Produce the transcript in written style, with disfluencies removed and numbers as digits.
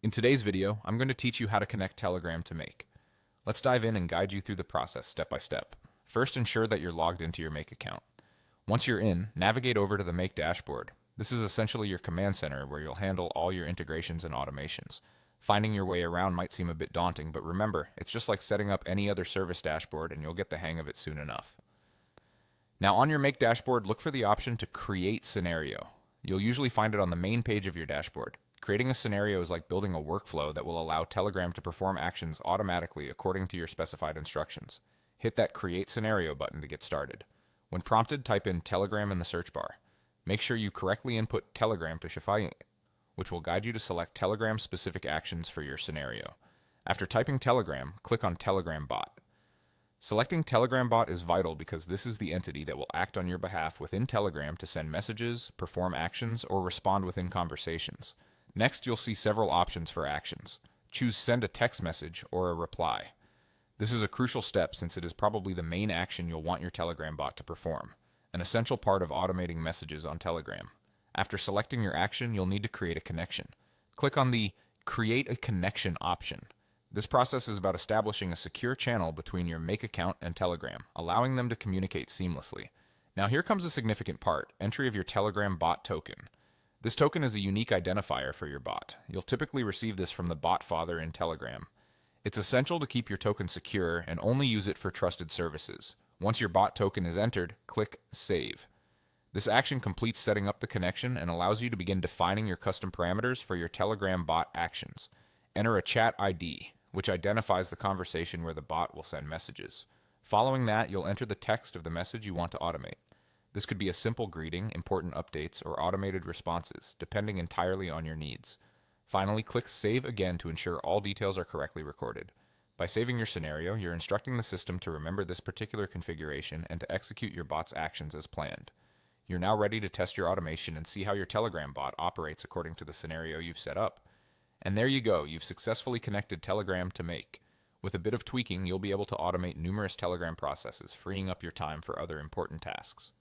In today's video, I'm going to teach you how to connect Telegram to Make. Let's dive in and guide you through the process step by step. First, ensure that you're logged into your Make account. Once you're in, navigate over to the Make dashboard. This is essentially your command center where you'll handle all your integrations and automations. Finding your way around might seem a bit daunting, but remember, it's just like setting up any other service dashboard and you'll get the hang of it soon enough. Now on your Make dashboard, look for the option to Create Scenario. You'll usually find it on the main page of your dashboard. Creating a scenario is like building a workflow that will allow Telegram to perform actions automatically according to your specified instructions. Hit that Create Scenario button to get started. When prompted, type in Telegram in the search bar. Make sure you correctly input Telegram to Shafai, which will guide you to select Telegram-specific actions for your scenario. After typing Telegram, click on Telegram Bot. Selecting Telegram Bot is vital because this is the entity that will act on your behalf within Telegram to send messages, perform actions, or respond within conversations. Next, you'll see several options for actions. Choose Send a text message or a reply. This is a crucial step since it is probably the main action you'll want your Telegram bot to perform, an essential part of automating messages on Telegram. After selecting your action, you'll need to create a connection. Click on the Create a Connection option. This process is about establishing a secure channel between your Make account and Telegram, allowing them to communicate seamlessly. Now here comes a significant part, entry of your Telegram bot token. This token is a unique identifier for your bot. You'll typically receive this from the bot father in Telegram. It's essential to keep your token secure and only use it for trusted services. Once your bot token is entered, click Save. This action completes setting up the connection and allows you to begin defining your custom parameters for your Telegram bot actions. Enter a chat ID, which identifies the conversation where the bot will send messages. Following that, you'll enter the text of the message you want to automate. This could be a simple greeting, important updates, or automated responses, depending entirely on your needs. Finally, click Save again to ensure all details are correctly recorded. By saving your scenario, you're instructing the system to remember this particular configuration and to execute your bot's actions as planned. You're now ready to test your automation and see how your Telegram bot operates according to the scenario you've set up. And there you go, you've successfully connected Telegram to Make. With a bit of tweaking, you'll be able to automate numerous Telegram processes, freeing up your time for other important tasks.